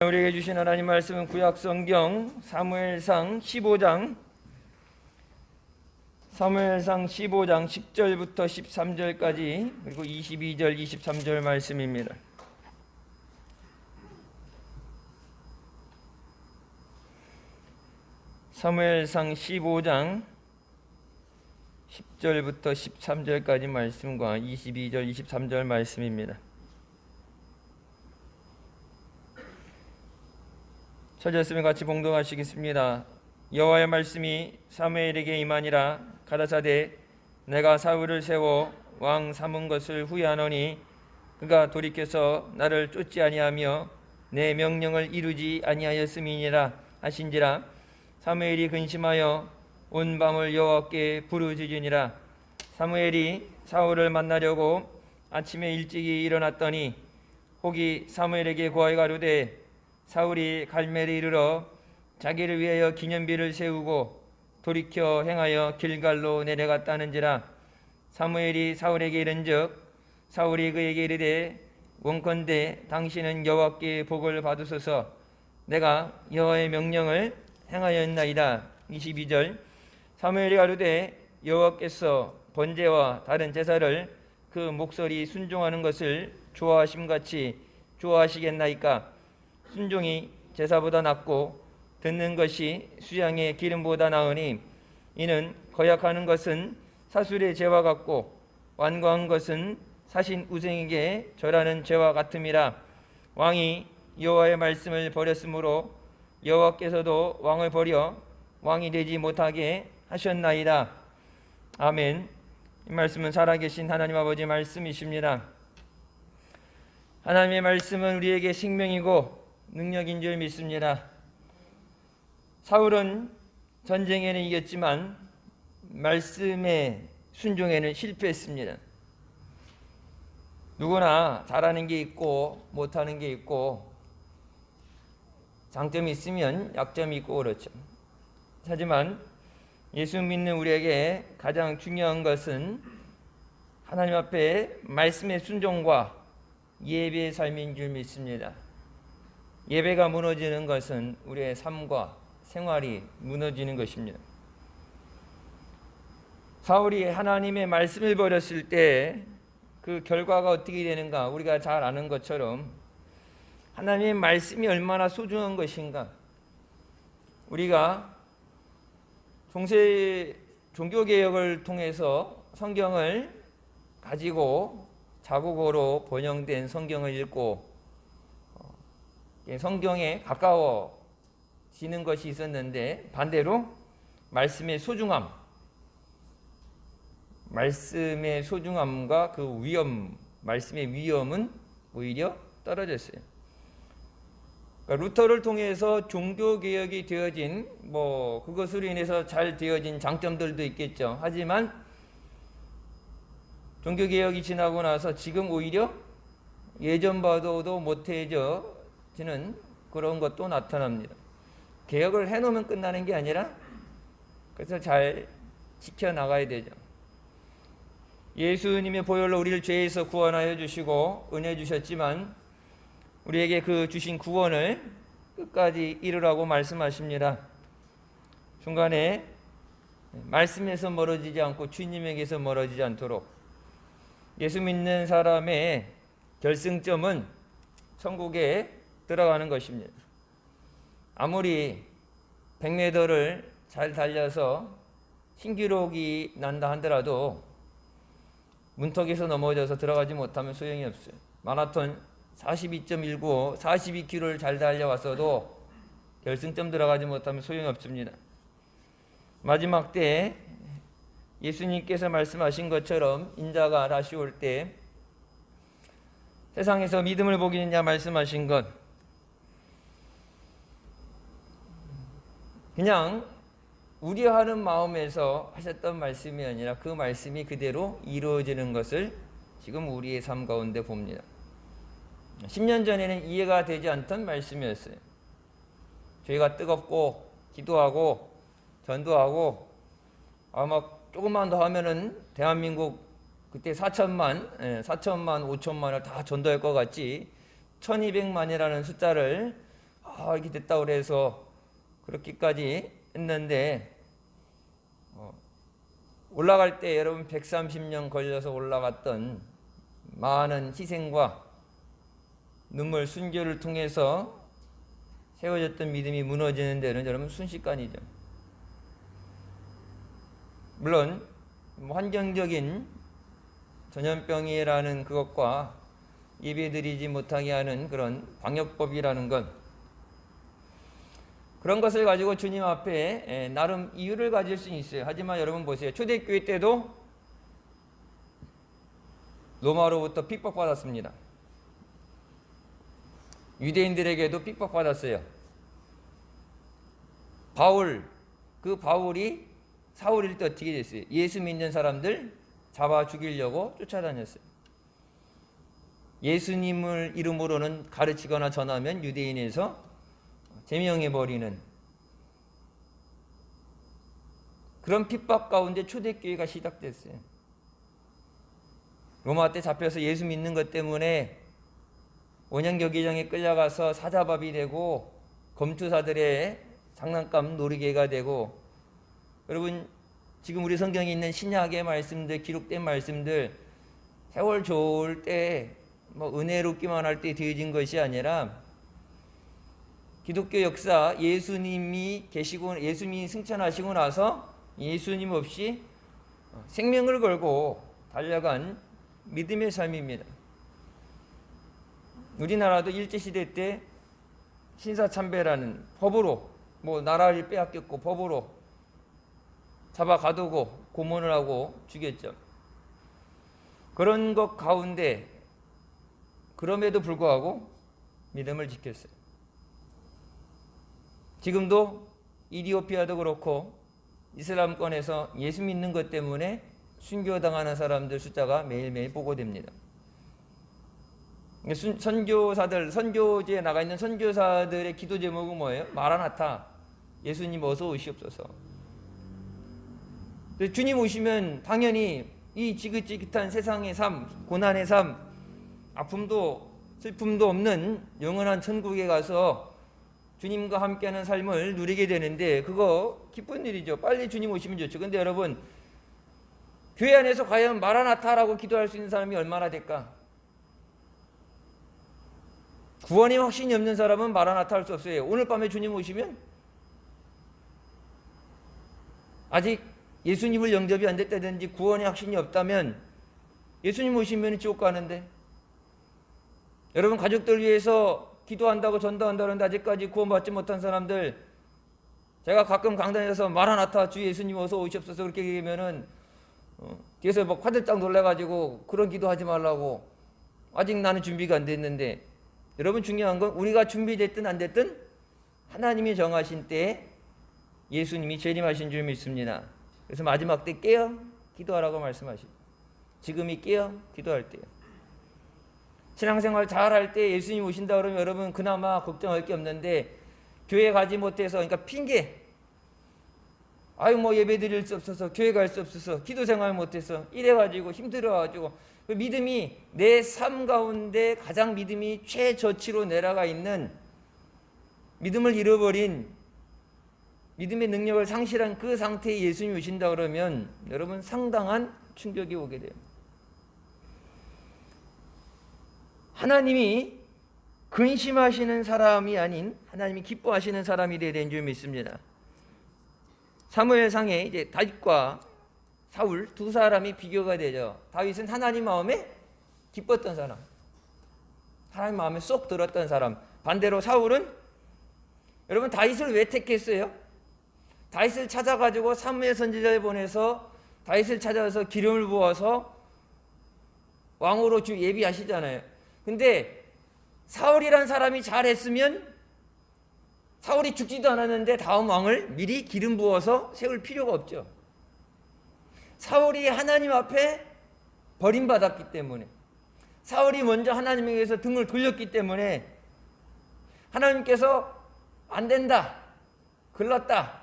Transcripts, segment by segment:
우리에게 주신 하나님 말씀은 구약성경 사무엘상 15장 10절부터 13절까지 그리고 22절 23절 말씀입니다. 사무엘상 15장 10절부터 13절까지 말씀과 22절 23절 말씀입니다. 찾았으면 같이 봉독하시겠습니다. 여호와의 말씀이 사무엘에게 임하니라. 가라사대 내가 사울을 세워 왕 삼은 것을 후회하노니 그가 돌이켜서 나를 쫓지 아니하며 내 명령을 이루지 아니하였음이니라 하신지라. 사무엘이 근심하여 온 밤을 여호와께 부르짖으니라. 사무엘이 사울을 만나려고 아침에 일찍이 일어났더니 혹이 사무엘에게 고하여 가로되 사울이 갈멜에 이르러 자기를 위하여 기념비를 세우고 돌이켜 행하여 길갈로 내려갔다는지라. 사무엘이 사울에게 이른즉 사울이 그에게 이르되 원컨대 당신은 여호와께 복을 받으소서. 내가 여호와의 명령을 행하였나이다. 22절 사무엘이 가로되 여호와께서 번제와 다른 제사를 그 목소리 순종하는 것을 좋아하심같이 좋아하시겠나이까. 순종이 제사보다 낫고 듣는 것이 수양의 기름보다 나으니 이는 거역하는 것은 사술의 죄와 같고 완고한 것은 사신 우생에게 절하는 죄와 같음이라. 왕이 여호와의 말씀을 버렸으므로 여호와께서도 왕을 버려 왕이 되지 못하게 하셨나이다. 아멘. 이 말씀은 살아계신 하나님 아버지 말씀이십니다. 하나님의 말씀은 우리에게 생명이고 능력인 줄 믿습니다. 사울은 전쟁에는 이겼지만 말씀의 순종에는 실패했습니다. 누구나 잘하는 게 있고 못하는 게 있고 장점이 있으면 약점이 있고 그렇죠. 하지만 예수 믿는 우리에게 가장 중요한 것은 하나님 앞에 말씀의 순종과 예배의 삶인 줄 믿습니다. 예배가 무너지는 것은 우리의 삶과 생활이 무너지는 것입니다. 사울이 하나님의 말씀을 버렸을 때 그 결과가 어떻게 되는가 우리가 잘 아는 것처럼 하나님의 말씀이 얼마나 소중한 것인가. 우리가 종교개혁을 통해서 성경을 가지고 자국어로 번역된 성경을 읽고 성경에 가까워지는 것이 있었는데 반대로 말씀의 소중함과 그 말씀의 위험은 오히려 떨어졌어요. 그러니까 루터를 통해서 종교개혁이 되어진 그것으로 인해서 잘 되어진 장점들도 있겠죠. 하지만 종교개혁이 지나고 나서 지금 오히려 예전 봐도 못해지는 그런 것도 나타납니다. 개혁을 해놓으면 끝나는 게 아니라 그래서 잘 지켜나가야 되죠. 예수님의 보혈로 우리를 죄에서 구원하여 주시고 은혜 주셨지만 우리에게 그 주신 구원을 끝까지 이루라고 말씀하십니다. 중간에 말씀에서 멀어지지 않고 주님에게서 멀어지지 않도록 예수 믿는 사람의 결승점은 천국에 들어가는 것입니다. 아무리 100m를 잘 달려서 신기록이 난다 하더라도 문턱에서 넘어져서 들어가지 못하면 소용이 없어요. 마라톤 42.195, 42km를 잘 달려왔어도 결승점 들어가지 못하면 소용이 없습니다. 마지막 때 예수님께서 말씀하신 것처럼 인자가 다시 올 때 세상에서 믿음을 보기느냐 말씀하신 것 그냥 우려하는 마음에서 하셨던 말씀이 아니라 그 말씀이 그대로 이루어지는 것을 지금 우리의 삶 가운데 봅니다. 10년 전에는 이해가 되지 않던 말씀이었어요. 죄가 뜨겁고 기도하고 전도하고 아마 조금만 더 하면은 대한민국 그때 4천만, 5천만을 다 전도할 것 같지 1200만이라는 숫자를 이렇게 됐다고 그래서 그렇게까지 했는데 올라갈 때 여러분 130년 걸려서 올라갔던 많은 희생과 눈물 순교를 통해서 세워졌던 믿음이 무너지는 데는 여러분 순식간이죠. 물론 환경적인 전염병이라는 그것과 예배드리지 못하게 하는 그런 방역법이라는 것, 그런 것을 가지고 주님 앞에 나름 이유를 가질 수 있어요. 하지만 여러분 보세요. 초대교회 때도 로마로부터 핍박받았습니다. 유대인들에게도 핍박받았어요. 바울이 사울일 때 어떻게 됐어요? 예수 믿는 사람들 잡아 죽이려고 쫓아다녔어요. 예수님을 이름으로는 가르치거나 전하면 유대인에서 제명해버리는 그런 핍박 가운데 초대교회가 시작됐어요. 로마 때 잡혀서 예수 믿는 것 때문에 원형교기장에 끌려가서 사자밥이 되고 검투사들의 장난감 놀이개가 되고, 여러분 지금 우리 성경에 있는 신약의 말씀들, 기록된 말씀들, 세월 좋을 때 은혜롭기만 할 때 되어진 것이 아니라 기독교 역사, 예수님이 승천하시고 나서 예수님 없이 생명을 걸고 달려간 믿음의 삶입니다. 우리나라도 일제시대 때 신사참배라는 법으로 나라를 빼앗겼고 법으로 잡아 가두고 고문을 하고 죽였죠. 그런 것 가운데 그럼에도 불구하고 믿음을 지켰어요. 지금도 이디오피아도 그렇고 이슬람권에서 예수 믿는 것 때문에 순교당하는 사람들 숫자가 매일매일 보고됩니다. 선교지에 나가 있는 선교사들의 기도 제목은 뭐예요? 마라나타, 예수님 어서 오시옵소서. 주님 오시면 당연히 이 지긋지긋한 세상의 삶, 고난의 삶, 아픔도 슬픔도 없는 영원한 천국에 가서 주님과 함께하는 삶을 누리게 되는데, 그거 기쁜 일이죠. 빨리 주님 오시면 좋죠. 근데 여러분, 교회 안에서 과연 마라나타라고 기도할 수 있는 사람이 얼마나 될까? 구원의 확신이 없는 사람은 마라나타 할 수 없어요. 오늘 밤에 주님 오시면 아직 예수님을 영접이 안 됐다든지 구원의 확신이 없다면 예수님 오시면 지옥 가는데, 여러분 가족들 위해서 기도한다고 전도한다는데 아직까지 구원받지 못한 사람들, 제가 가끔 강단에서 마라나타 주 예수님 어서 오시옵소서 그렇게 얘기하면은 뒤에서 화들짝 놀래가지고 그런 기도하지 말라고, 아직 나는 준비가 안 됐는데, 여러분 중요한 건 우리가 준비됐든 안 됐든 하나님이 정하신 때에 예수님이 재림하신 줄 믿습니다. 그래서 마지막 때 깨어 기도하라고 말씀하십니다. 지금이 깨어 기도할 때요. 신앙생활 잘할 때 예수님 오신다 그러면 여러분 그나마 걱정할 게 없는데, 교회 가지 못해서, 그러니까 핑계, 예배 드릴 수 없어서, 교회 갈 수 없어서, 기도생활 못해서, 이래가지고 힘들어가지고 그 믿음이 내 삶 가운데 가장 믿음이 최저치로 내려가 있는, 믿음을 잃어버린, 믿음의 능력을 상실한 그 상태에 예수님이 오신다 그러면 여러분 상당한 충격이 오게 돼요. 하나님이 근심하시는 사람이 아닌 하나님이 기뻐하시는 사람이 되어야 되는 줄 믿습니다. 사무엘상에 이제 다윗과 사울 두 사람이 비교가 되죠. 다윗은 하나님 마음에 기뻤던 사람, 하나님 마음에 쏙 들었던 사람. 반대로 사울은, 여러분 다윗을 왜 택했어요? 다윗을 찾아가지고 사무엘 선지자를 보내서 다윗을 찾아서 기름을 부어서 왕으로 예비하시잖아요. 근데 사울이란 사람이 잘했으면 사울이 죽지도 않았는데 다음 왕을 미리 기름 부어서 세울 필요가 없죠. 사울이 하나님 앞에 버림받았기 때문에, 사울이 먼저 하나님에게서 등을 돌렸기 때문에 하나님께서 안 된다, 글렀다,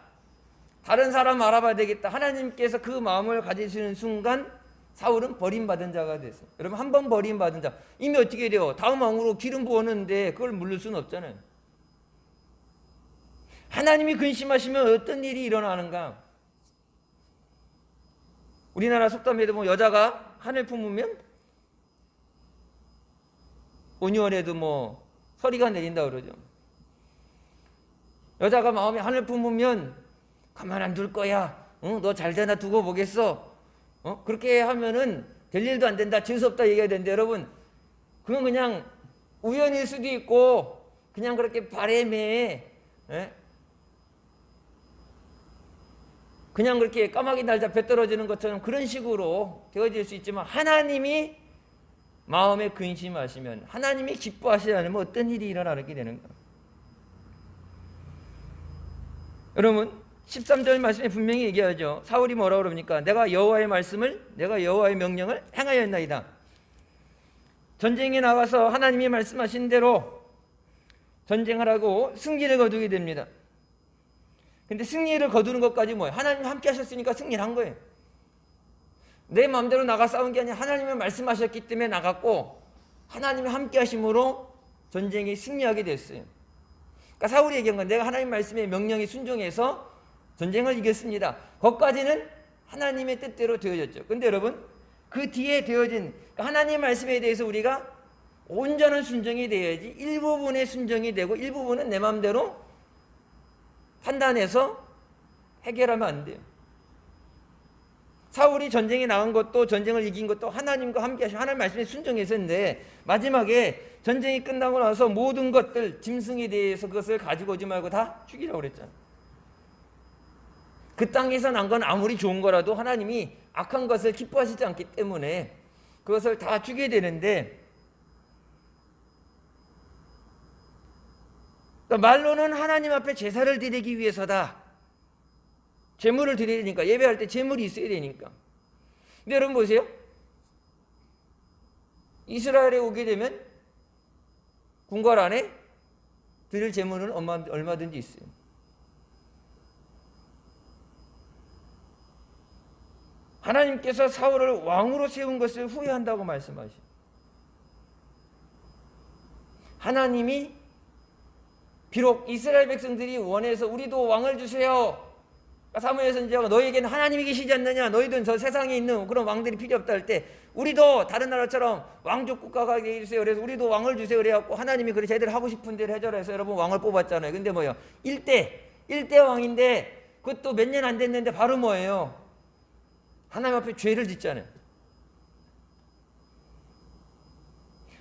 다른 사람 알아봐야 되겠다, 하나님께서 그 마음을 가지시는 순간 사울은 버림받은 자가 됐어요. 여러분 한 번 버림받은 자, 이미 어떻게 돼요? 다음 왕으로 기름 부었는데 그걸 물릴 수는 없잖아요. 하나님이 근심하시면 어떤 일이 일어나는가? 우리나라 속담에도 뭐 여자가 하늘 품으면 5년에도 뭐 서리가 내린다 그러죠. 여자가 마음에 하늘 품으면 가만 안 둘 거야. 너 잘 되나 두고 보겠어. 그렇게 하면은 될 일도 안 된다. 재수없다 얘기해야 되는데 여러분, 그건 그냥 우연일 수도 있고 그냥 그렇게 바람에 그냥 그렇게 까마귀 날자 배 떨어지는 것처럼 그런 식으로 되어질 수 있지만, 하나님이 마음에 근심하시면, 하나님이 기뻐하시지 않으면 어떤 일이 일어나게 되는가? 여러분 13절 말씀에 분명히 얘기하죠. 사울이 뭐라고 그럽니까? 내가 여호와의 명령을 행하였나이다. 전쟁에 나가서 하나님이 말씀하신 대로 전쟁하라고 승리를 거두게 됩니다. 근데 승리를 거두는 것까지 뭐예요? 하나님 함께 하셨으니까 승리를 한 거예요. 내 마음대로 나가 싸운 게 아니라 하나님이 말씀하셨기 때문에 나갔고, 하나님이 함께 하심으로 전쟁에 승리하게 됐어요. 그러니까 사울이 얘기한 건 내가 하나님 말씀의 명령에 순종해서 전쟁을 이겼습니다. 거기까지는 하나님의 뜻대로 되어졌죠. 근데 여러분, 그 뒤에 되어진 하나님 말씀에 대해서 우리가 온전한 순종이 되어야지, 일부분의 순종이 되고 일부분은 내 마음대로 판단해서 해결하면 안 돼요. 사울이 전쟁에 나간 것도, 전쟁을 이긴 것도 하나님과 함께 하시고 하나님 말씀에 순종했었는데, 마지막에 전쟁이 끝나고 나서 모든 것들, 짐승에 대해서 그것을 가지고 오지 말고 다 죽이라고 그랬잖아요. 그 땅에서 난 건 아무리 좋은 거라도 하나님이 악한 것을 기뻐하시지 않기 때문에 그것을 다 주게 되는데, 그러니까 말로는 하나님 앞에 제사를 드리기 위해서다. 제물을 드려야 되니까, 예배할 때 제물이 있어야 되니까. 근데 여러분 보세요. 이스라엘에 오게 되면 궁궐 안에 드릴 제물은 얼마든지 있어요. 하나님께서 사울을 왕으로 세운 것을 후회한다고 말씀하시죠. 하나님이 비록 이스라엘 백성들이 원해서 우리도 왕을 주세요. 사무엘 선지자가 너희에게는 하나님이 계시지 않느냐, 너희들은 저 세상에 있는 그런 왕들이 필요 없다 할 때 우리도 다른 나라처럼 왕족 국가가 되게 해주세요. 그래서 우리도 왕을 주세요. 그래갖고 하나님이 그래 제대로 하고 싶은 대로 해줘라 해서 여러분 왕을 뽑았잖아요. 근데 뭐예요? 1대 왕인데 그것도 몇 년 안 됐는데 바로 뭐예요? 하나님 앞에 죄를 짓잖아요.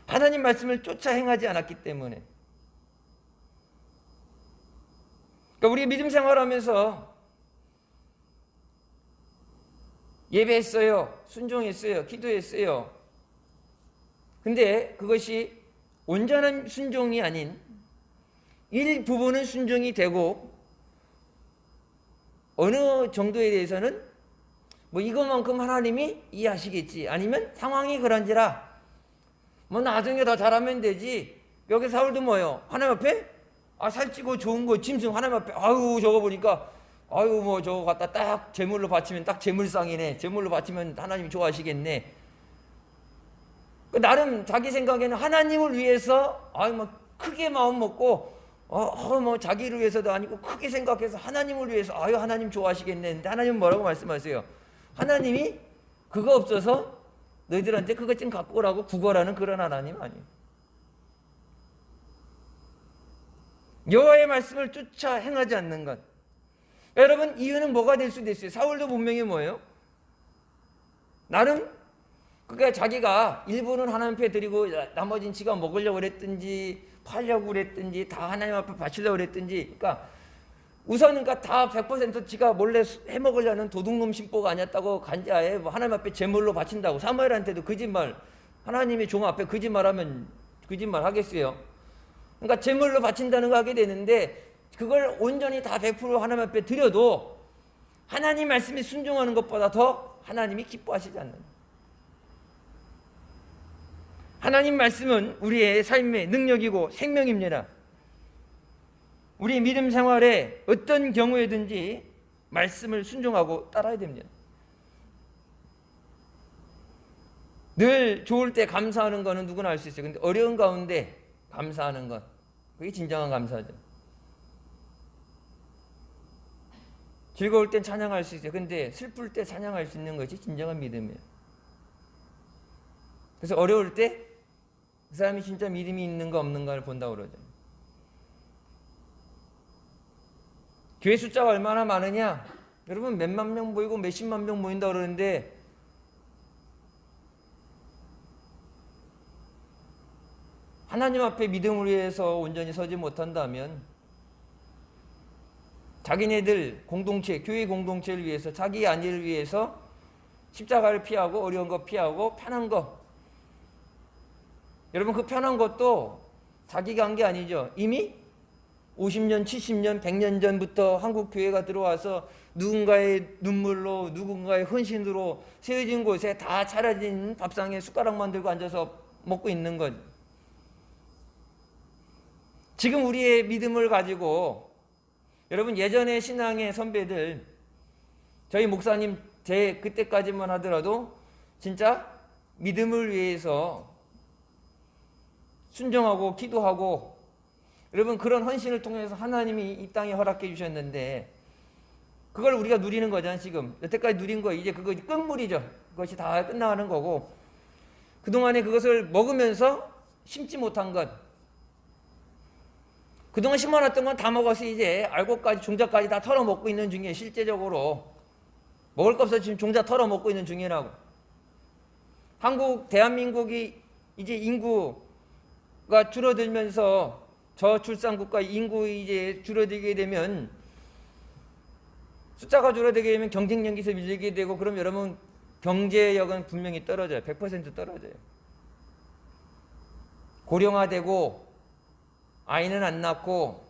하나님 말씀을 쫓아 행하지 않았기 때문에. 그러니까 우리 믿음 생활하면서 예배했어요, 순종했어요, 기도했어요. 근데 그것이 온전한 순종이 아닌 일부분은 순종이 되고 어느 정도에 대해서는 뭐 이것만큼 하나님이 이해하시겠지, 아니면 상황이 그런지라 뭐 나중에 더 잘하면 되지. 여기 사울도 뭐예요? 하나님 앞에 살찌고 좋은 거 짐승 하나님 앞에 저거 보니까 뭐 저거 갖다 딱 제물로 바치면 딱 제물상이네. 제물로 바치면 하나님이 좋아하시겠네. 나름 자기 생각에는 하나님을 위해서 뭐 크게 마음 먹고 뭐 자기를 위해서도 아니고 크게 생각해서 하나님을 위해서 하나님 좋아하시겠네. 근데 하나님은 뭐라고 말씀하세요? 하나님이 그거 없어서 너희들한테 그것 좀 갖고 오라고 구걸하는 그런 하나님 아니에요. 여호와의 말씀을 쫓아 행하지 않는 것. 여러분, 이유는 뭐가 될 수도 있어요. 사울도 분명히 뭐예요? 나름 그러니까 자기가 일부는 하나님 앞에 드리고 나머지는 지가 먹으려고 그랬든지 팔려고 그랬든지 다 하나님 앞에 바치려고 그랬든지, 그러니까 우선은 다 100% 지가 몰래 해먹으려는 도둑놈 심보가 아니었다고 간자해 하나님 앞에 제물로 바친다고. 사무엘한테도 거짓말, 하나님의 종 앞에 거짓말하면 거짓말 하겠어요. 그러니까 제물로 바친다는 거 하게 되는데, 그걸 온전히 다 100% 하나님 앞에 드려도 하나님 말씀에 순종하는 것보다 더 하나님이 기뻐하시지 않는. 하나님 말씀은 우리의 삶의 능력이고 생명입니다. 우리 믿음 생활에 어떤 경우에든지 말씀을 순종하고 따라야 됩니다. 늘 좋을 때 감사하는 것은 누구나 알 수 있어요. 근데 어려운 가운데 감사하는 것, 그게 진정한 감사죠. 즐거울 땐 찬양할 수 있어요. 근데 슬플 때 찬양할 수 있는 것이 진정한 믿음이에요. 그래서 어려울 때 그 사람이 진짜 믿음이 있는가 없는가를 본다고 그러죠. 교회 숫자가 얼마나 많으냐? 여러분 몇만 명 모이고 몇십만 명 모인다고 그러는데 하나님 앞에 믿음을 위해서 온전히 서지 못한다면 자기네들 공동체, 교회 공동체를 위해서 자기 안위를 위해서 십자가를 피하고 어려운 거 피하고 편한 거, 여러분 그 편한 것도 자기가 한 게 아니죠. 이미 50년, 70년, 100년 전부터 한국 교회가 들어와서 누군가의 눈물로 누군가의 헌신으로 세워진 곳에 다 차려진 밥상에 숟가락만 들고 앉아서 먹고 있는 것. 지금 우리의 믿음을 가지고 여러분 예전의 신앙의 선배들, 저희 목사님 제 그때까지만 하더라도 진짜 믿음을 위해서 순종하고 기도하고 여러분 그런 헌신을 통해서 하나님이 이 땅에 허락해 주셨는데 그걸 우리가 누리는 거잖아요. 지금 여태까지 누린 거 이제 그거 끝물이죠. 그것이 다 끝나가는 거고 그동안에 그것을 먹으면서 심지 못한 것, 그동안 심어놨던 건 다 먹어서 이제 알고까지 종자까지 다 털어먹고 있는 중에 실제적으로 먹을 거 없어서 지금 종자 털어먹고 있는 중이라고. 한국 대한민국이 이제 인구가 줄어들면서 저출산국가 인구 이제 줄어들게 되면 숫자가 줄어들게 되면 경쟁력에서 밀리게 되고 그럼 여러분 경제력은 분명히 떨어져요. 100% 떨어져요. 고령화되고 아이는 안 낳고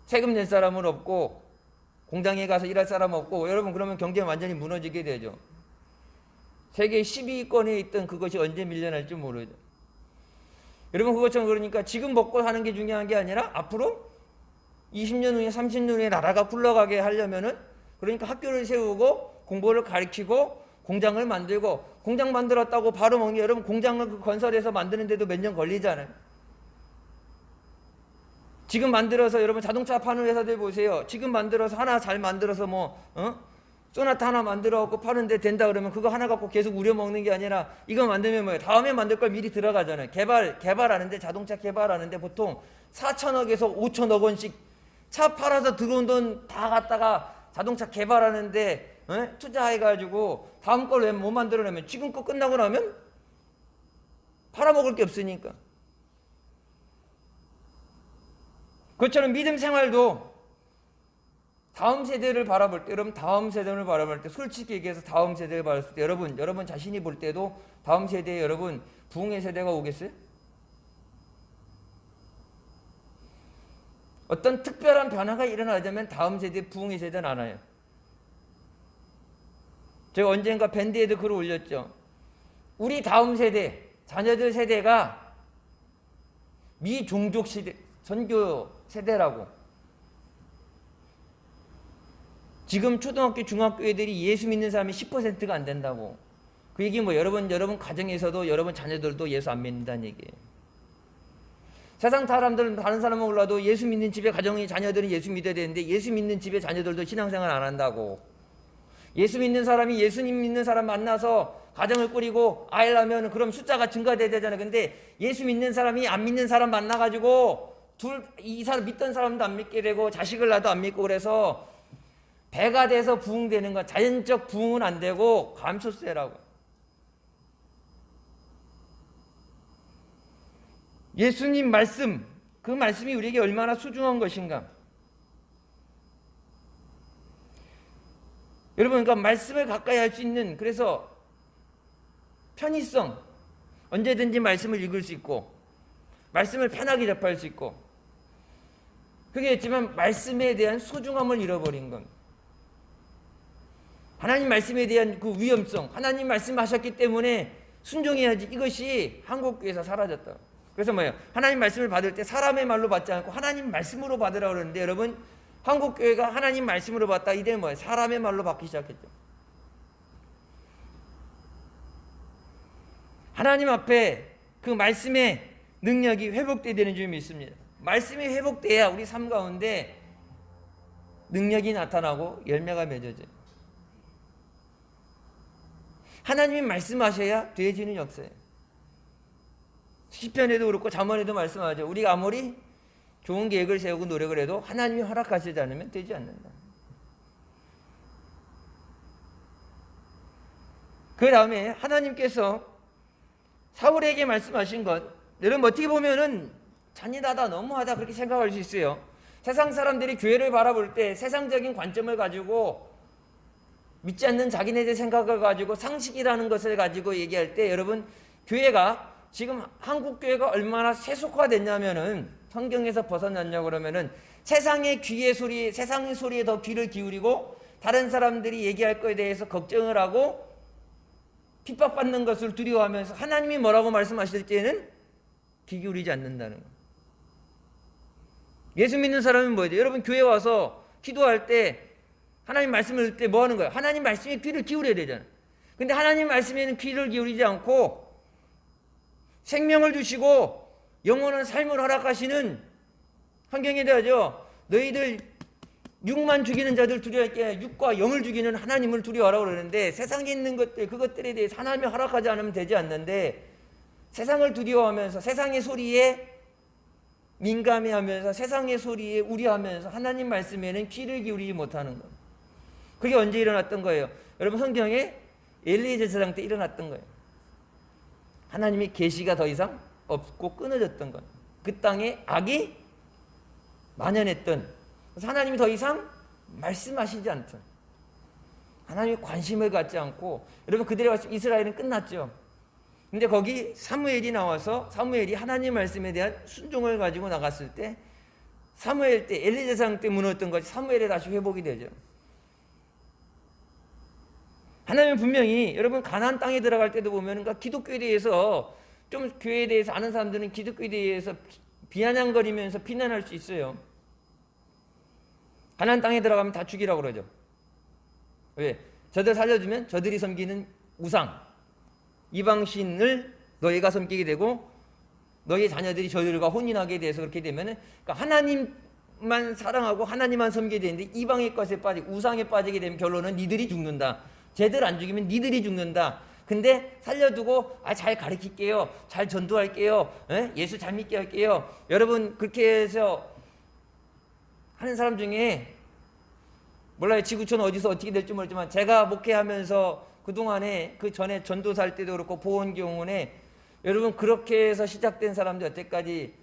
세금 낼 사람은 없고 공장에 가서 일할 사람 없고 여러분 그러면 경제는 완전히 무너지게 되죠. 세계 10위권에 있던 그것이 언제 밀려날지 모르죠. 여러분 그것처럼 그러니까 지금 먹고 사는 게 중요한 게 아니라 앞으로 20년 후에 30년 후에 나라가 굴러가게 하려면은 그러니까 학교를 세우고 공부를 가르치고 공장을 만들고 공장 만들었다고 바로 먹는 게 여러분 공장을 그 건설해서 만드는데도 몇 년 걸리잖아요. 지금 만들어서 여러분 자동차 파는 회사들 보세요. 지금 만들어서 하나 잘 만들어서 소나타 하나 만들어 갖고 파는데 된다 그러면 그거 하나 갖고 계속 우려 먹는 게 아니라 이거 만들면 뭐예요? 다음에 만들 걸 미리 들어가잖아요. 개발하는데 자동차 개발하는데 보통 4천억에서 5천억 원씩 차 팔아서 들어온 돈 다 갖다가 자동차 개발하는데 투자해가지고 다음 걸 왜 못 만들어내면 지금 거 끝나고 나면 팔아먹을 게 없으니까. 그것처럼 믿음 생활도 다음 세대를 바라볼 때, 여러분 다음 세대를 바라볼 때 솔직히 얘기해서 다음 세대를 바라볼 때 여러분 자신이 볼 때도 다음 세대에 여러분 부흥의 세대가 오겠어요? 어떤 특별한 변화가 일어나자면 다음 세대 부흥의 세대는 안 와요. 제가 언젠가 밴드에도 글을 올렸죠. 우리 다음 세대, 자녀들 세대가 미종족 시대, 선교 세대라고. 지금 초등학교, 중학교 애들이 예수 믿는 사람이 10%가 안 된다고. 그 얘기 여러분 가정에서도 여러분 자녀들도 예수 안 믿는다는 얘기예요. 세상 사람들은 다른 사람은 몰라도 예수 믿는 집에 가정의 자녀들은 예수 믿어야 되는데 예수 믿는 집에 자녀들도 신앙생활 안 한다고. 예수 믿는 사람이 예수님 믿는 사람 만나서 가정을 꾸리고 아이를 하면 그럼 숫자가 증가돼야 되잖아요. 근데 예수 믿는 사람이 안 믿는 사람 만나가지고 이 사람 믿던 사람도 안 믿게 되고 자식을 낳아도 안 믿고 그래서 배가 돼서 부흥되는 건 자연적 부흥은 안 되고 감소세라고. 예수님 말씀, 그 말씀이 우리에게 얼마나 소중한 것인가. 여러분 그러니까 말씀을 가까이 할 수 있는, 그래서 편의성, 언제든지 말씀을 읽을 수 있고 말씀을 편하게 접할 수 있고, 그게 있지만 말씀에 대한 소중함을 잃어버린 것. 하나님 말씀에 대한 그 위험성, 하나님 말씀하셨기 때문에 순종해야지, 이것이 한국교회에서 사라졌다. 그래서 하나님 말씀을 받을 때 사람의 말로 받지 않고 하나님 말씀으로 받으라고 그러는데 여러분 한국교회가 하나님 말씀으로 받다 이제는 사람의 말로 받기 시작했죠. 하나님 앞에 그 말씀의 능력이 회복되야 되는 줄 믿습니다. 말씀이 회복돼야 우리 삶 가운데 능력이 나타나고 열매가 맺어져요. 하나님이 말씀하셔야 되어지는 역사예요. 시편에도 그렇고 잠언에도 말씀하죠. 우리가 아무리 좋은 계획을 세우고 노력을 해도 하나님이 허락하시지 않으면 되지 않는다. 그 다음에 하나님께서 사울에게 말씀하신 것, 여러분 어떻게 보면은 잔인하다, 너무하다 그렇게 생각할 수 있어요. 세상 사람들이 교회를 바라볼 때 세상적인 관점을 가지고 믿지 않는 자기네들 생각을 가지고 상식이라는 것을 가지고 얘기할 때 여러분 교회가 지금 한국 교회가 얼마나 세속화됐냐면은 성경에서 벗어났냐 그러면은 세상의 귀의 소리, 세상의 소리에 더 귀를 기울이고 다른 사람들이 얘기할 거에 대해서 걱정을 하고 핍박받는 것을 두려워하면서 하나님이 뭐라고 말씀하실 때에는 귀 기울이지 않는다는 거예요. 예수 믿는 사람은 뭐예요? 여러분 교회 와서 기도할 때 하나님 말씀을 들을 때 뭐 하는 거예요? 하나님 말씀에 귀를 기울여야 되잖아요. 근데 하나님 말씀에는 귀를 기울이지 않고 생명을 주시고 영원한 삶을 허락하시는 환경에 대하죠. 너희들 육만 죽이는 자들 두려워할 게 육과 영을 죽이는 하나님을 두려워하라고 그러는데 세상에 있는 것들 그것들에 대해서 하나님이 허락하지 않으면 되지 않는데 세상을 두려워하면서 세상의 소리에 민감해하면서 세상의 소리에 우려하면서 하나님 말씀에는 귀를 기울이지 못하는 거예요. 그게 언제 일어났던 거예요? 여러분 성경에 엘리에zer 제사장 때 일어났던 거예요. 하나님이 계시가 더 이상 없고 끊어졌던 것. 그 땅에 악이 만연했던. 그래서 하나님이 더 이상 말씀하시지 않던. 하나님이 관심을 갖지 않고 여러분 그들의 이스라엘은 끝났죠. 근데 거기 사무엘이 나와서 사무엘이 하나님 말씀에 대한 순종을 가지고 나갔을 때 사무엘 때 엘리 제사장 때 무너졌던 것이 사무엘에 다시 회복이 되죠. 하나님은 분명히 여러분 가나안 땅에 들어갈 때도 보면 그러니까 기독교에 대해서 좀 교회에 대해서 아는 사람들은 기독교에 대해서 비아냥거리면서 비난할 수 있어요. 가나안 땅에 들어가면 다 죽이라고 그러죠. 왜? 저들 살려주면 저들이 섬기는 우상 이방신을 너희가 섬기게 되고 너희 자녀들이 저들과 혼인하게 돼서 그렇게 되면은 그러니까 하나님만 사랑하고 하나님만 섬기게 되는데 이방의 것에 빠지고 우상에 빠지게 되면 결론은 니들이 죽는다. 쟤들 안 죽이면 니들이 죽는다. 근데 살려두고 잘 가르칠게요. 잘 전도할게요. 예수 잘 믿게 할게요. 여러분 그렇게 해서 하는 사람 중에 몰라요. 지구촌 어디서 어떻게 될지 모르지만 제가 목회하면서 그동안에 그 전에 전도사 할 때도 그렇고 보건교훈에 여러분 그렇게 해서 시작된 사람들 여태까지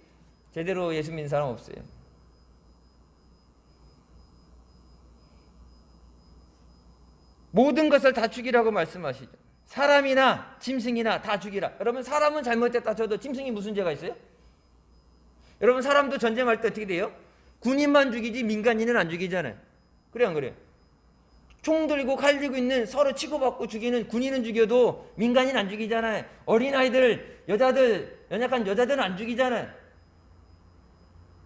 제대로 예수 믿는 사람 없어요. 모든 것을 다 죽이라고 말씀하시죠. 사람이나 짐승이나 다 죽이라. 여러분 사람은 잘못됐다 쳐도 짐승이 무슨 죄가 있어요? 여러분 사람도 전쟁할 때 어떻게 돼요? 군인만 죽이지 민간인은 안 죽이잖아요. 그래요 안 그래요? 총 들고 칼 들고 있는 서로 치고받고 죽이는 군인은 죽여도 민간인 안 죽이잖아요. 어린아이들 여자들 연약한 여자들은 안 죽이잖아요.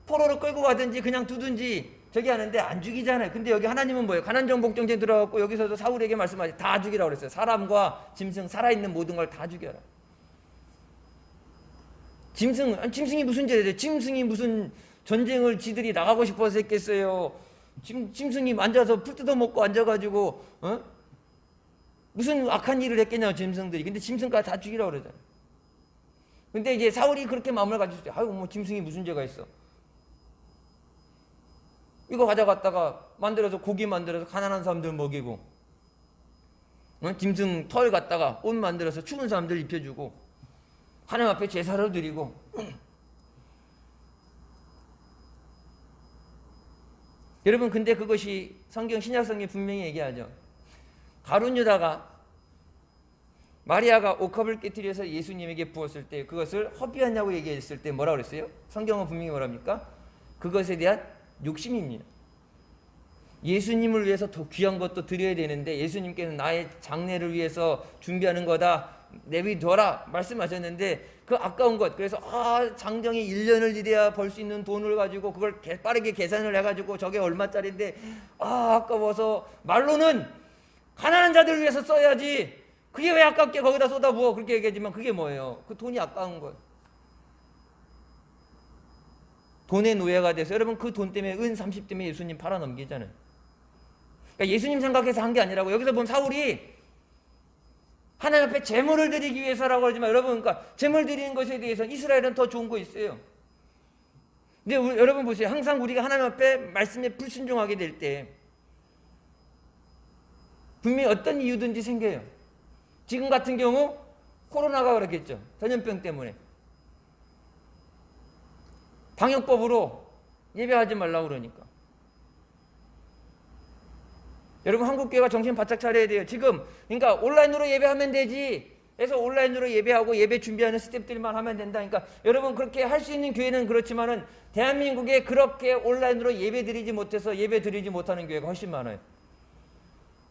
포로로 끌고 가든지 그냥 두든지 저기 하는데 안 죽이잖아요. 근데 여기 하나님은 뭐예요? 가난정복전쟁 들어갔고 여기서도 사울에게 말씀하시 다 죽이라고 그랬어요. 사람과 짐승 살아있는 모든 걸 다 죽여라. 짐승이 무슨 죄죠? 짐승이 무슨 전쟁을 지들이 나가고 싶어서 했겠어요. 짐승이 앉아서 풀 뜯어먹고 앉아가지고 무슨 악한 일을 했겠냐고 짐승들이. 근데 짐승까지 다 죽이라고 그러잖아요. 근데 이제 사울이 그렇게 마음을 가졌을 때 아유 뭐 짐승이 무슨 죄가 있어. 이거 가져갔다가 만들어서 고기 만들어서 가난한 사람들 먹이고 짐승 털 갖다가 옷 만들어서 추운 사람들 입혀주고 하나님 앞에 제사를 드리고 여러분 근데 그것이 성경 신약성경에 분명히 얘기하죠. 가룟 유다가 마리아가 옥합을 깨뜨려서 예수님에게 부었을 때 그것을 허비하냐고 얘기했을 때 뭐라고 그랬어요? 성경은 분명히 뭐랍니까? 그것에 대한 욕심입니다. 예수님을 위해서 더 귀한 것도 드려야 되는데 예수님께서 나의 장례를 위해서 준비하는 거다 내비둬라 말씀하셨는데 그 아까운 것 그래서 장정이 1년을 일해야 벌 수 있는 돈을 가지고 그걸 빠르게 계산을 해가지고 저게 얼마짜리인데 아까워서 말로는 가난한 자들 위해서 써야지 그게 왜 아깝게 거기다 쏟아부어 그렇게 얘기하지만 그게 뭐예요? 그 돈이 아까운 것 돈의 노예가 돼서 여러분 그 돈 때문에 은 30 때문에 예수님 팔아넘기잖아요. 그러니까 예수님 생각해서 한 게 아니라고. 여기서 보면 사울이 하나님 앞에 제물을 드리기 위해서라고 하지만 여러분, 그러니까 제물 드리는 것에 대해서 이스라엘은 더 좋은 거 있어요. 근데 여러분 보세요. 항상 우리가 하나님 앞에 말씀에 불순종하게 될 때 분명히 어떤 이유든지 생겨요. 지금 같은 경우 코로나가 그렇겠죠. 전염병 때문에 방역법으로 예배하지 말라고 그러니까. 여러분, 한국교회가 정신 바짝 차려야 돼요. 지금 그러니까 온라인으로 예배하면 되지 해서 온라인으로 예배하고 예배 준비하는 스텝들만 하면 된다. 그러니까 여러분, 그렇게 할 수 있는 교회는 그렇지만은 대한민국에 그렇게 온라인으로 예배 드리지 못해서 예배 드리지 못하는 교회가 훨씬 많아요.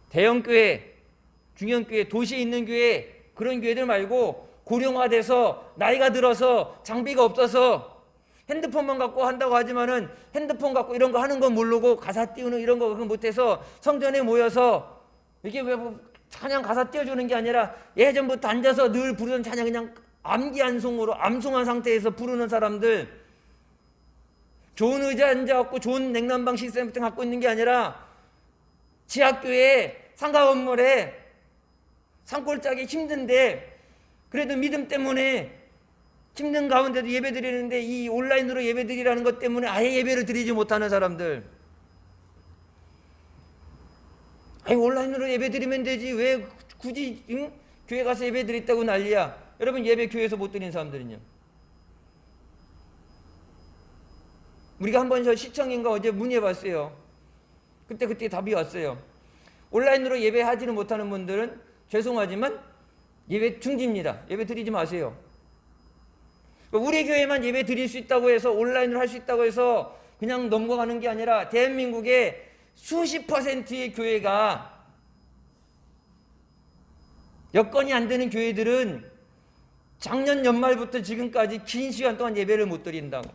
대형 교회, 중형 교회, 도시에 있는 교회, 그런 교회들 말고 고령화돼서 나이가 들어서 장비가 없어서 핸드폰만 갖고 한다고 하지만은 핸드폰 갖고 이런 거 하는 건 모르고 가사 띄우는 이런 거 못해서 성전에 모여서 이게 왜 찬양 가사 띄워주는 게 아니라 예전부터 앉아서 늘 부르던 찬양 그냥 암기안송으로 암송한 상태에서 부르는 사람들, 좋은 의자 앉아갖고 좋은 냉난방 시스템 같은 거 갖고 있는 게 아니라 지하교회 상가 건물에 산골짜기 힘든데 그래도 믿음 때문에 힘든 가운데도 예배 드리는데 이 온라인으로 예배 드리라는 것 때문에 아예 예배를 드리지 못하는 사람들. 아니, 온라인으로 예배 드리면 되지 왜 굳이 교회 가서 예배 드렸다고 난리야. 여러분, 예배 교회에서 못 드리는 사람들은요. 우리가 한번 저 시청인가 어제 문의해봤어요. 그때 답이 왔어요. 온라인으로 예배하지는 못하는 분들은 죄송하지만 예배 중지입니다. 예배 드리지 마세요. 우리 교회만 예배 드릴 수 있다고 해서 온라인으로 할 수 있다고 해서 그냥 넘어가는 게 아니라 대한민국의 수십 퍼센트의 교회가 여건이 안 되는 교회들은 작년 연말부터 지금까지 긴 시간 동안 예배를 못 드린다고.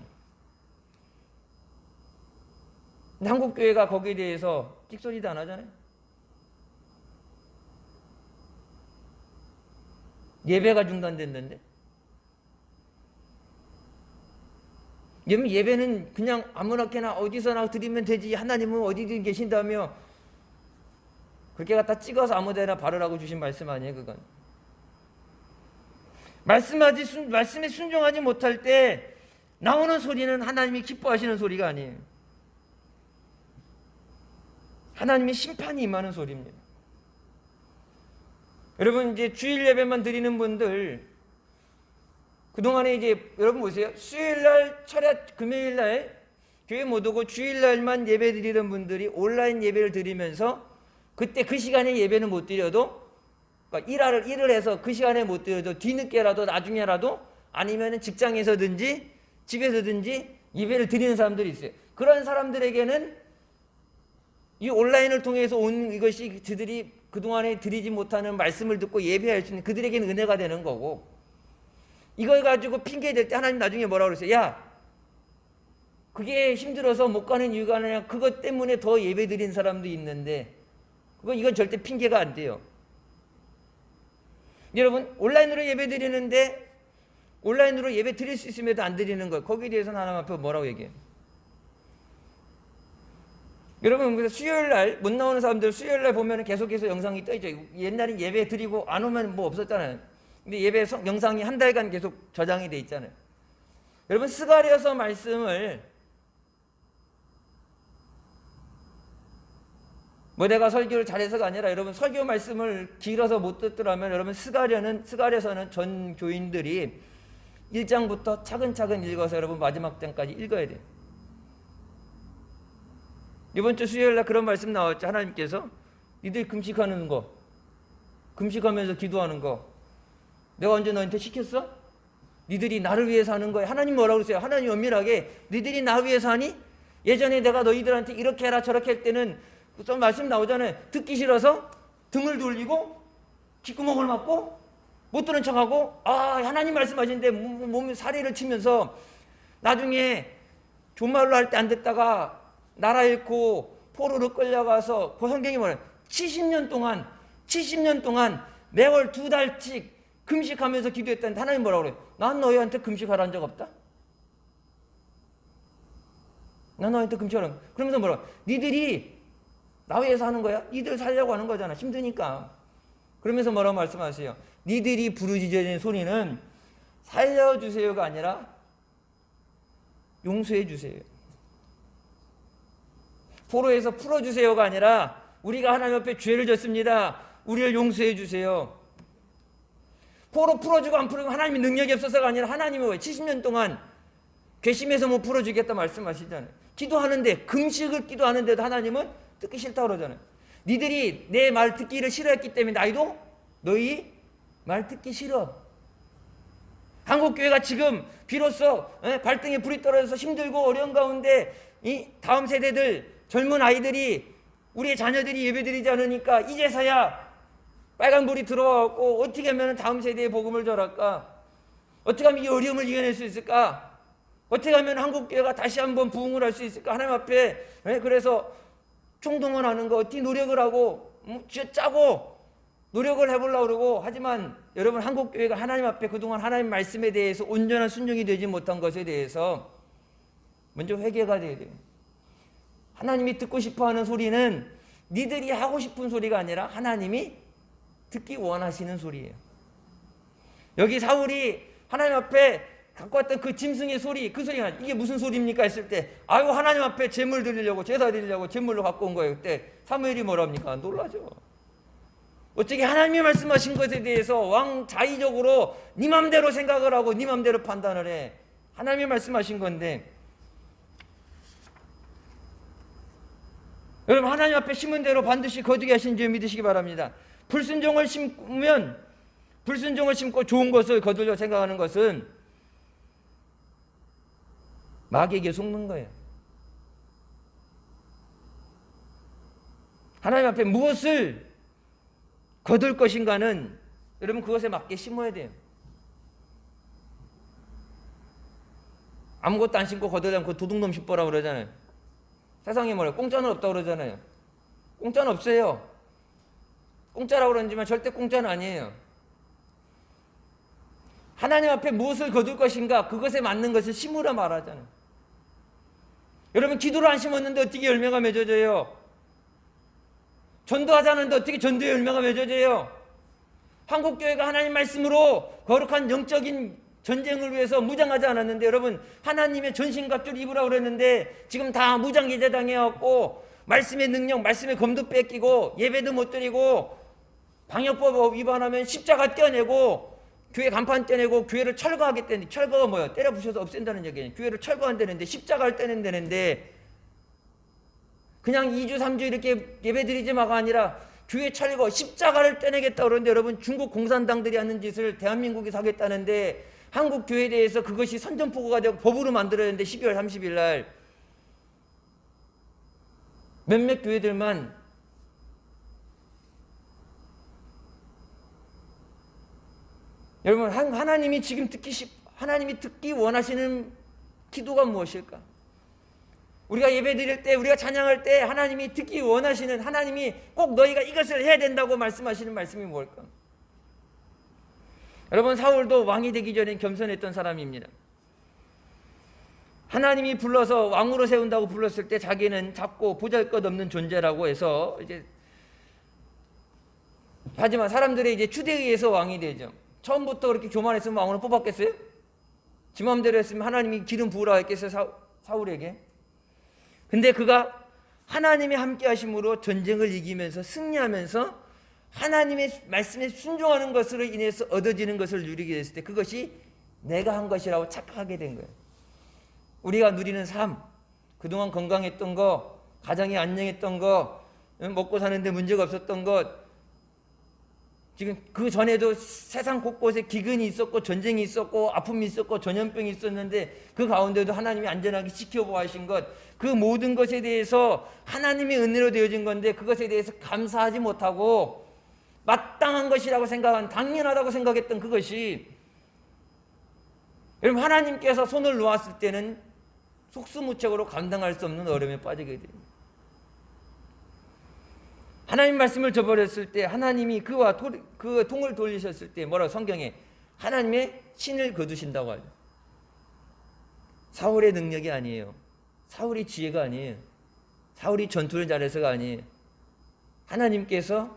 근데 한국 교회가 거기에 대해서 찍소리도 안 하잖아요. 예배가 중단됐는데. 예배는 그냥 아무렇게나 어디서나 드리면 되지, 하나님은 어디든 계신다며 그렇게 갖다 찍어서 아무데나 바르라고 주신 말씀 아니에요. 그건 말씀에 순종하지 못할 때 나오는 소리는 하나님이 기뻐하시는 소리가 아니에요. 하나님의 심판이 임하는 소리입니다. 여러분, 이제 주일 예배만 드리는 분들, 그동안에 이제 여러분 보세요. 수요일날, 철야, 금요일날 교회 못 오고 주일날만 예배 드리던 분들이 온라인 예배를 드리면서 그때 그 시간에 예배는 못 드려도, 그러니까 일을 해서 그 시간에 못 드려도 뒤늦게라도 나중에라도 아니면 직장에서든지 집에서든지 예배를 드리는 사람들이 있어요. 그런 사람들에게는 이 온라인을 통해서 온 이것이 그들이 그동안에 드리지 못하는 말씀을 듣고 예배할 수 있는 그들에게는 은혜가 되는 거고, 이걸 가지고 핑계 댈 때 하나님 나중에 뭐라고 그랬어요? 야, 그게 힘들어서 못 가는 이유가 아니라 그것 때문에 더 예배 드린 사람도 있는데 이건 절대 핑계가 안 돼요. 여러분, 온라인으로 예배 드리는데 온라인으로 예배 드릴 수 있음에도 안 드리는 것, 거기에 대해서는 하나님 앞에 뭐라고 얘기해요? 여러분, 그래서 수요일날 못 나오는 사람들 수요일날 보면 계속해서 영상이 떠있죠. 옛날에 예배 드리고 안 오면 뭐 없었잖아요. 근데 예배 영상이 한 달간 계속 저장이 돼 있잖아요. 여러분, 스가랴서 말씀을 뭐 내가 설교를 잘해서가 아니라 여러분 설교 말씀을 길어서 못 듣더라면 여러분 스가랴서는 전 교인들이 1장부터 차근차근 읽어서 여러분 마지막 장까지 읽어야 돼요. 이번 주 수요일 날 그런 말씀 나왔죠. 하나님께서 니들 금식하는 거, 금식하면서 기도하는 거 내가 언제 너한테 시켰어? 니들이 나를 위해서 하는 거야. 하나님 뭐라고 그러세요? 하나님 엄밀하게 니들이 나 위해서 하니? 예전에 내가 너희들한테 이렇게 해라 저렇게 할 때는 좀 말씀 나오잖아요. 듣기 싫어서 등을 돌리고 귓구멍을 막고 못 들은 척하고 하나님 말씀하시는데 몸에 사리를 치면서 나중에 존말로 할 때 안 됐다가 나라 잃고 포로로 끌려가서 그 성경이 뭐래요? 70년 동안 매월 2달씩 금식하면서 기도했다는데 하나님 뭐라고 그래요? 난 너희한테 금식하라는 적 없다? 난 너희한테 금식하라는, 그러면서 뭐라고? 니들이 나 위해서 하는 거야? 니들 살려고 하는 거잖아. 힘드니까. 그러면서 뭐라고 말씀하세요? 니들이 부르짖어지는 소리는 살려주세요가 아니라 용서해 주세요. 포로에서 풀어주세요가 아니라 우리가 하나님 앞에 죄를 졌습니다. 우리를 용서해 주세요. 포로 풀어주고 안 풀어주고 하나님이 능력이 없어서가 아니라 하나님이 왜 70년 동안 괘씸해서 못 풀어주겠다 말씀하시잖아요. 기도하는데 금식을 기도하는데도 하나님은 듣기 싫다고 그러잖아요. 니들이 내 말 듣기를 싫어했기 때문에 나도 너희 말 듣기 싫어. 한국교회가 지금 비로소 발등에 불이 떨어져서 힘들고 어려운 가운데 이 다음 세대들 젊은 아이들이 우리의 자녀들이 예배드리지 않으니까 이제서야 빨간불이 들어와갖고 어떻게 하면 다음 세대에 복음을 전할까? 어떻게 하면 이 어려움을 이겨낼 수 있을까? 어떻게 하면 한국교회가 다시 한번 부흥을 할 수 있을까? 하나님 앞에 그래서 총동원하는 거 어떻게 노력을 하고 짜고 노력을 해보려고 그러고 하지만 여러분 한국교회가 하나님 앞에 그동안 하나님 말씀에 대해서 온전한 순종이 되지 못한 것에 대해서 먼저 회개가 돼야 돼요. 하나님이 듣고 싶어하는 소리는 니들이 하고 싶은 소리가 아니라 하나님이 듣기 원하시는 소리예요. 여기 사울이 하나님 앞에 갖고 왔던 그 짐승의 소리, 그 소리가 이게 무슨 소리입니까 했을 때 아유 하나님 앞에 제물 드리려고 제사 드리려고 제물로 갖고 온 거예요. 그때 사무엘이 뭐랍니까? 놀라죠. 어떻게 하나님이 말씀하신 것에 대해서 왕자의적으로 네 맘대로 생각을 하고 네 맘대로 판단을 해. 하나님이 말씀하신 건데 여러분 하나님 앞에 심은 대로 반드시 거두게 하신 줄 믿으시기 바랍니다. 불순종을 심으면 불순종을 심고 좋은 것을 거두려 생각하는 것은 마귀에게 속는 거예요. 하나님 앞에 무엇을 거둘 것인가는 여러분 그것에 맞게 심어야 돼요. 아무것도 안 심고 거두지 않고 도둑놈 심보라고 그러잖아요. 세상에 뭐래요? 공짜는 없다고 그러잖아요. 공짜는 없어요. 공짜라고 그러지만 절대 공짜는 아니에요. 하나님 앞에 무엇을 거둘 것인가 그것에 맞는 것을 심으라 말하잖아요. 여러분 기도를 안 심었는데 어떻게 열매가 맺어져요? 전도하자는데 어떻게 전도의 열매가 맺어져요? 한국교회가 하나님 말씀으로 거룩한 영적인 전쟁을 위해서 무장하지 않았는데 여러분 하나님의 전신갑주를 입으라고 그랬는데 지금 다 무장기제 당해갖고 말씀의 능력, 말씀의 검도 뺏기고 예배도 못 드리고 방역법 위반하면 십자가 떼어내고 교회 간판 떼내고 교회를 철거하겠다는데 철거가 뭐야? 때려 부셔서 없앤다는 얘기예요. 교회를 철거한다는데 십자가를 떼낸다는데 그냥 2주 3주 이렇게 예배드리지 마가 아니라 교회 철거 십자가를 떼내겠다고 그러는데 여러분 중국 공산당들이 하는 짓을 대한민국에서 하겠다는데 한국 교회에 대해서 그것이 선전포고가 되고 법으로 만들어졌는데 12월 30일 날 몇몇 교회들만 여러분 하나님이 지금 하나님이 듣기 원하시는 기도가 무엇일까? 우리가 예배드릴 때 우리가 찬양할 때 하나님이 듣기 원하시는 하나님이 꼭 너희가 이것을 해야 된다고 말씀하시는 말씀이 뭘까? 여러분 사울도 왕이 되기 전에 겸손했던 사람입니다. 하나님이 불러서 왕으로 세운다고 불렀을 때 자기는 작고 보잘것없는 존재라고 해서 이제 하지만 사람들의 이제 추대에 의해서 왕이 되죠. 처음부터 그렇게 교만했으면 왕으로 뽑았겠어요? 지 마음대로 했으면 하나님이 기름 부으라 했겠어요? 사울에게? 근데 그가 하나님의 함께 하심으로 전쟁을 이기면서 승리하면서 하나님의 말씀에 순종하는 것으로 인해서 얻어지는 것을 누리게 됐을 때 그것이 내가 한 것이라고 착각하게 된 거예요. 우리가 누리는 삶, 그동안 건강했던 거, 가정이 안녕했던 거, 먹고 사는데 문제가 없었던 것, 지금 그 전에도 세상 곳곳에 기근이 있었고 전쟁이 있었고 아픔이 있었고 전염병이 있었는데 그 가운데도 하나님이 안전하게 지켜보아 하신 것, 그 모든 것에 대해서 하나님의 은혜로 되어진 건데 그것에 대해서 감사하지 못하고 마땅한 것이라고 생각한, 당연하다고 생각했던 그것이 여러분 하나님께서 손을 놓았을 때는 속수무책으로 감당할 수 없는 어려움에 빠지게 됩니다. 하나님 말씀을 저버렸을 때 하나님이 그와 그 통을 돌리셨을 때 뭐라고 성경에 하나님의 신을 거두신다고 하죠. 사울의 능력이 아니에요. 사울이 지혜가 아니에요. 사울이 전투를 잘해서가 아니에요. 하나님께서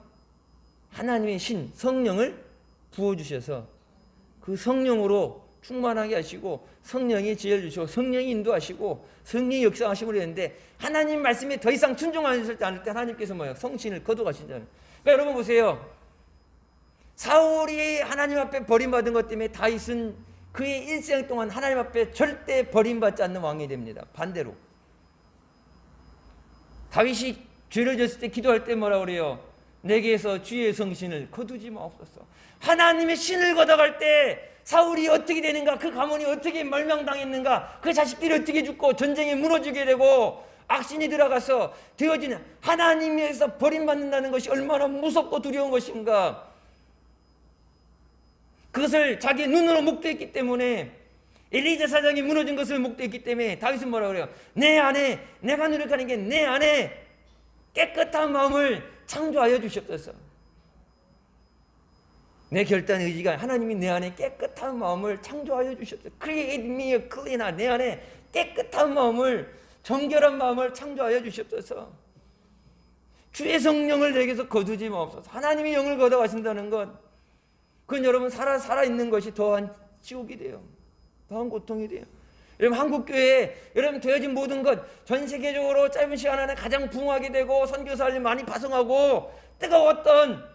하나님의 신 성령을 부어주셔서 그 성령으로 충만하게 하시고 성령이 지혜를 주시고 성령이 인도하시고 성령이 역사하심으로 했는데 하나님 말씀에 더 이상 순종하지 않을 때 하나님께서 뭐예요? 성신을 거둬가신다는. 그러니까 여러분 보세요. 사울이 하나님 앞에 버림받은 것 때문에 다윗은 그의 일생 동안 하나님 앞에 절대 버림받지 않는 왕이 됩니다. 반대로 다윗이 죄를 졌을 때 기도할 때 뭐라 그래요? 내게서 주의 성신을 거두지 마옵소서. 하나님의 신을 걷어갈 때 사울이 어떻게 되는가, 그 가문이 어떻게 멸망당했는가, 그 자식들이 어떻게 죽고 전쟁에 무너지게 되고 악신이 들어가서 되어지는 하나님에서 버림받는다는 것이 얼마나 무섭고 두려운 것인가. 그것을 자기 눈으로 목도했기 때문에, 엘리자 사장이 무너진 것을 목도했기 때문에 다윗은 뭐라 그래요? 내 안에, 내가 노력하는 게 내 안에 깨끗한 마음을 창조하여 주시옵소서. 내 결단 의지가 하나님이 내 안에 깨끗한 마음을 창조하여 주시옵소서. Create me a clean heart. 내 안에 깨끗한 마음을, 정결한 마음을 창조하여 주시옵소서. 주의 성령을 내게서 거두지 마옵소서. 하나님이 영을 걷어가신다는 것, 그건 여러분 살아있는 것이 더한 지옥이 돼요. 더한 고통이 돼요. 여러분 한국교회에 여러분 되어진 모든 것, 전 세계적으로 짧은 시간 안에 가장 부흥하게 되고 선교사를 많이 파송하고 뜨거웠던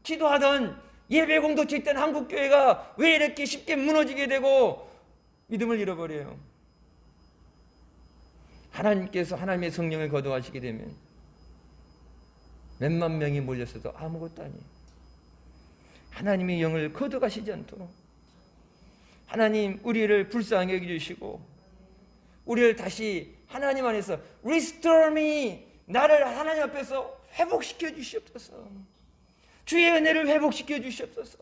기도하던 예배 공동체 있던 한국교회가 왜 이렇게 쉽게 무너지게 되고 믿음을 잃어버려요? 하나님께서 하나님의 성령을 거두하시게 되면 몇만 명이 몰렸어도 아무것도 아니에요. 하나님의 영을 거두가시지 않도록 하나님 우리를 불쌍히 여겨주시고 우리를 다시 하나님 안에서 Restore me, 나를 하나님 앞에서 회복시켜 주시옵소서. 주의 은혜를 회복시켜 주시옵소서.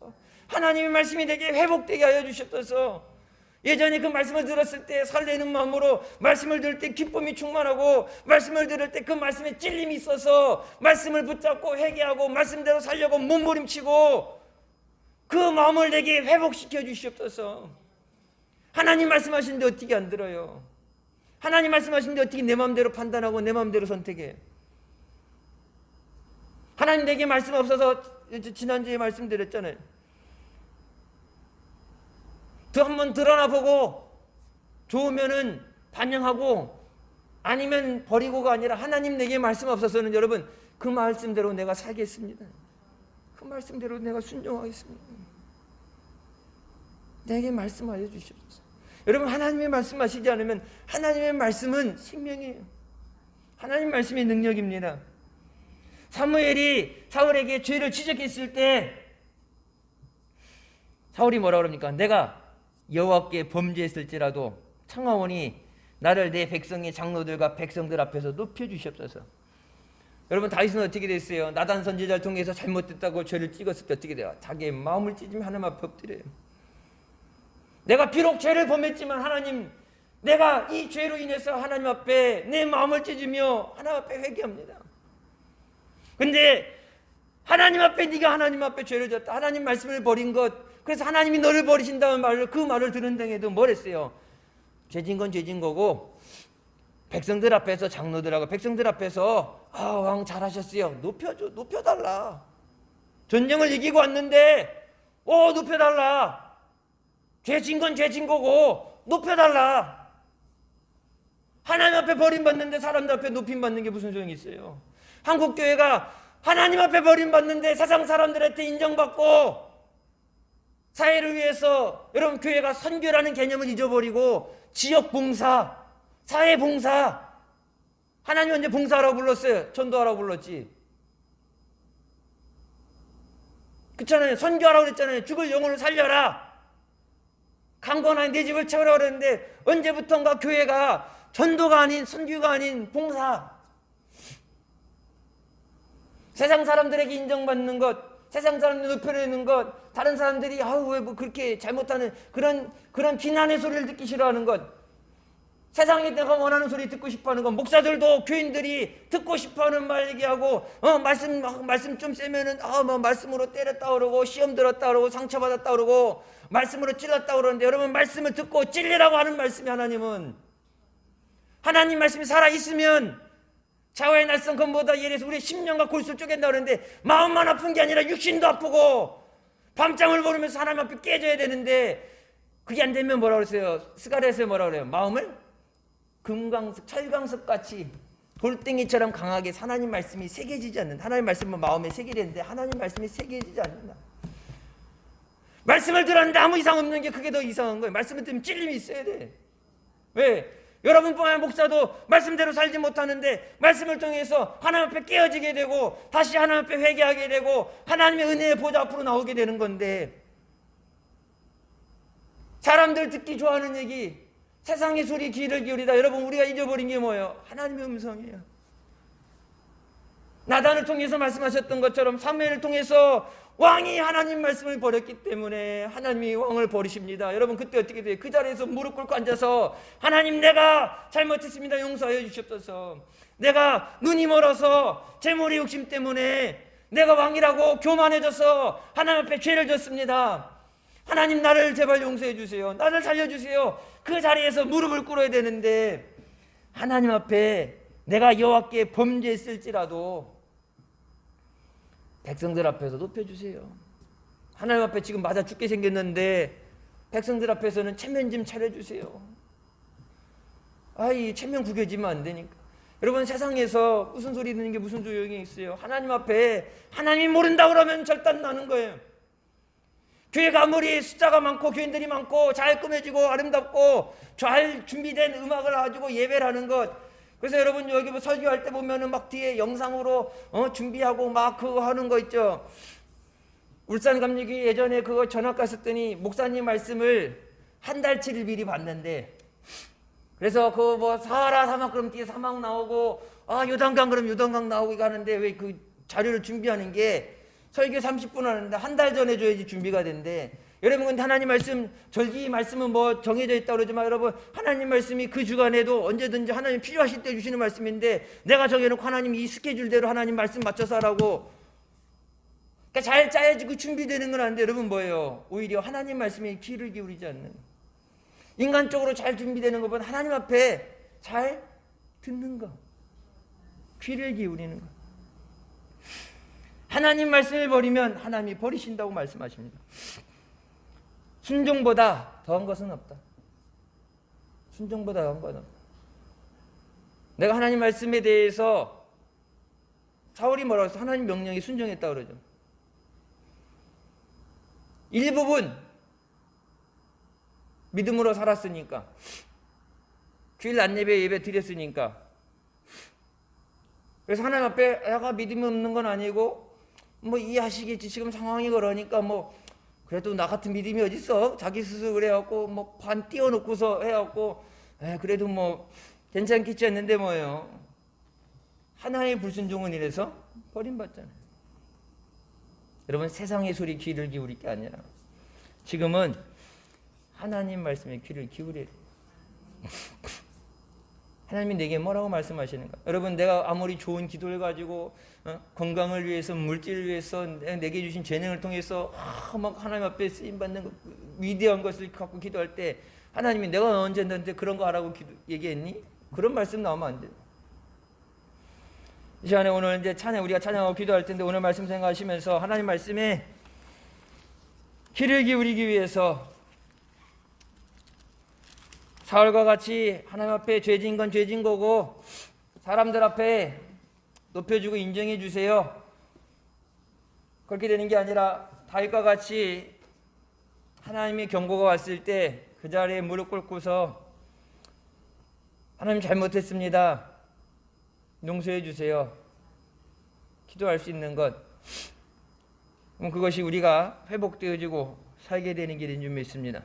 하나님의 말씀이 내게 회복되게 하여 주시옵소서. 예전에 그 말씀을 들었을 때 설레는 마음으로 말씀을 들을 때 기쁨이 충만하고 말씀을 들을 때 그 말씀에 찔림이 있어서 말씀을 붙잡고 회개하고 말씀대로 살려고 몸부림치고 그 마음을 내게 회복시켜 주시옵소서. 하나님 말씀하시는데 어떻게 안 들어요? 하나님 말씀하시는데 어떻게 내 마음대로 판단하고 내 마음대로 선택해? 하나님 내게 말씀 없어서 지난주에 말씀드렸잖아요. 한번 드러나 보고 좋으면은 반영하고 아니면 버리고가 아니라 하나님 내게 말씀 없어서는 여러분 그 말씀대로 내가 살겠습니다. 그 말씀대로 내가 순종하겠습니다. 내게 말씀하여 주시옵소서. 여러분 하나님의 말씀하시지 않으면 하나님의 말씀은 생명이에요. 하나님 말씀이 능력입니다. 사무엘이 사울에게 죄를 지적했을 때 사울이 뭐라 그럽니까? 내가 여호와께 범죄했을지라도 청하오니 나를 내 백성의 장로들과 백성들 앞에서 높여주시옵소서. 여러분 다윗은 어떻게 됐어요? 나단 선지자를 통해서 잘못됐다고 죄를 찍었을 때 어떻게 돼요? 자기의 마음을 찢으면 하나님 앞에 엎드려요. 내가 비록 죄를 범했지만 하나님, 내가 이 죄로 인해서 하나님 앞에 내 마음을 찢으며 하나님 앞에 회개합니다. 근데 하나님 앞에 네가 하나님 앞에 죄를 졌다, 하나님 말씀을 버린 것, 그래서 하나님이 너를 버리신다는 말을, 그 말을 들은 당에도 뭘 했어요? 죄진 건 죄진 거고 백성들 앞에서, 장로들하고 백성들 앞에서 왕 잘하셨어요, 높여달라. 전쟁을 이기고 왔는데 높여달라. 죄진 건 죄진 거고 높여달라. 하나님 앞에 버림받는데 사람들 앞에 높임받는 게 무슨 소용이 있어요? 한국교회가 하나님 앞에 버림받는데 세상 사람들한테 인정받고 사회를 위해서, 여러분 교회가 선교라는 개념을 잊어버리고 지역봉사, 사회봉사, 하나님 언제 봉사하라고 불렀어요? 전도하라고 불렀지. 그렇잖아요. 선교하라고 그랬잖아요. 죽을 영혼을 살려라. 강건한 내 집을 채우라고 그랬는데 언제부턴가 교회가 전도가 아닌, 선교가 아닌 봉사, 세상 사람들에게 인정받는 것, 세상 사람들 높여내는 것, 다른 사람들이 왜 뭐 그렇게 잘못하는 그런 비난의 소리를 듣기 싫어하는 것, 세상에 내가 원하는 소리 듣고 싶어하는 것, 목사들도 교인들이 듣고 싶어하는 말 얘기하고 말씀 좀 세면은 뭐 말씀으로 때렸다 그러고 시험 들었다 그러고 상처받았다 그러고 말씀으로 찔렀다 그러는데, 여러분 말씀을 듣고 찔리라고 하는 말씀이 하나님 말씀이 살아 있으면 자와의 낯선 검보다 예래서 우리 심령과 골수를 쪼갠다 그러는데 마음만 아픈 게 아니라 육신도 아프고 밤잠을 모르면서 하나님 앞에 깨져야 되는데 그게 안 되면 뭐라 그러세요? 스가랴에서 뭐라 그래요? 마음을 금강석, 철강석 같이 돌덩이처럼 강하게 하나님 말씀이 새겨지지 않는다. 하나님 말씀은 마음에 새기려는데 하나님 말씀이 새겨지지 않는다. 말씀을 들었는데 아무 이상 없는 게 그게 더 이상한 거예요. 말씀을 들으면 찔림이 있어야 돼. 왜? 여러분뿐만 목사도 말씀대로 살지 못하는데 말씀을 통해서 하나님 앞에 깨어지게 되고 다시 하나님 앞에 회개하게 되고 하나님의 은혜의 보좌 앞으로 나오게 되는 건데 사람들 듣기 좋아하는 얘기 세상의 소리 귀를 기울이다. 여러분 우리가 잊어버린 게 뭐예요? 하나님의 음성이에요. 나단을 통해서 말씀하셨던 것처럼 사무엘을 통해서 왕이 하나님 말씀을 버렸기 때문에 하나님이 왕을 버리십니다. 여러분 그때 어떻게 돼요? 그 자리에서 무릎 꿇고 앉아서 하나님 내가 잘못했습니다. 용서하여 주시옵소서. 내가 눈이 멀어서 제 머리 욕심 때문에 내가 왕이라고 교만해져서 하나님 앞에 죄를 졌습니다. 하나님 나를 제발 용서해 주세요. 나를 살려주세요. 그 자리에서 무릎을 꿇어야 되는데 하나님 앞에 내가 여호와께 범죄했을지라도 백성들 앞에서 높여주세요. 하나님 앞에 지금 맞아 죽게 생겼는데 백성들 앞에서는 체면 좀 차려주세요. 이 체면 구겨지면 안 되니까. 여러분 세상에서 무슨 소리 듣는 게 무슨 소용이 있어요? 하나님 앞에 하나님이 모른다 그러면 절단 나는 거예요. 교회가 아무리 숫자가 많고 교인들이 많고 잘 꾸며지고 아름답고 잘 준비된 음악을 가지고 예배를 하는 것. 그래서 여러분 여기 뭐 설교할 때 보면은 막 뒤에 영상으로 준비하고 막 그거 하는 거 있죠. 울산 감리교회 예전에 그거 전학 갔었더니 목사님 말씀을 한 달치를 미리 봤는데 그래서 그 뭐 사하라 사막 그럼 뒤에 사막 나오고 요단강 그럼 요단강 나오고 가는데 왜 그 자료를 준비하는 게 설교 30분 하는데 한 달 전에 줘야지 준비가 된대. 여러분 근데 하나님 말씀 절기 말씀은 뭐 정해져 있다고 그러지만 여러분 하나님 말씀이 그 주간에도 언제든지 하나님 필요하실 때 주시는 말씀인데 내가 정해놓고 하나님이 이 스케줄대로 하나님 말씀 맞춰서 하라고 그러니까 잘 짜야지 그 준비되는 건 아닌데 여러분 뭐예요? 오히려 하나님 말씀에 귀를 기울이지 않는 인간적으로 잘 준비되는 것보다 하나님 앞에 잘 듣는 거 귀를 기울이는 거 하나님 말씀을 버리면 하나님이 버리신다고 말씀하십니다. 순종보다 더한 것은 없다. 순종보다 더한 것은 없다. 내가 하나님 말씀에 대해서 사울이 뭐라고 해서 하나님 명령에 순종했다고 그러죠. 일부분 믿음으로 살았으니까 주일 낮예배 예배 드렸으니까 그래서 하나님 앞에 내가 믿음이 없는 건 아니고 뭐 이해하시겠지 지금 상황이 그러니까 뭐 그래도 나 같은 믿음이 어딨어 자기 스스로 그래갖고 뭐 반 띄워놓고서 해갖고 그래도 뭐 괜찮겠지 했는데 뭐예요 하나의 불순종은 이래서 버림받잖아요. 여러분 세상의 소리 귀를 기울일 게 아니라 지금은 하나님 말씀에 귀를 기울여야 돼요. 하나님이 내게 뭐라고 말씀하시는가? 여러분 내가 아무리 좋은 기도를 가지고 건강을 위해서 물질을 위해서 내게 주신 재능을 통해서 막 하나님 앞에 쓰임받는 위대한 것을 갖고 기도할 때 하나님이 내가 언제 너한테 그런 거 하라고 얘기했니? 그런 말씀 나오면 안 돼요. 이 시간에 오늘 이제 우리가 찬양하고 기도할 텐데 오늘 말씀 생각하시면서 하나님 말씀에 귀를 기울이기 위해서 사울과 같이 하나님 앞에 죄진 건 죄진 거고 사람들 앞에 높여주고 인정해 주세요. 그렇게 되는 게 아니라 다윗과 같이 하나님의 경고가 왔을 때 그 자리에 무릎 꿇고서 하나님 잘못했습니다. 용서해 주세요. 기도할 수 있는 것. 그럼 그것이 우리가 회복되어지고 살게 되는 길인 줄 믿습니다.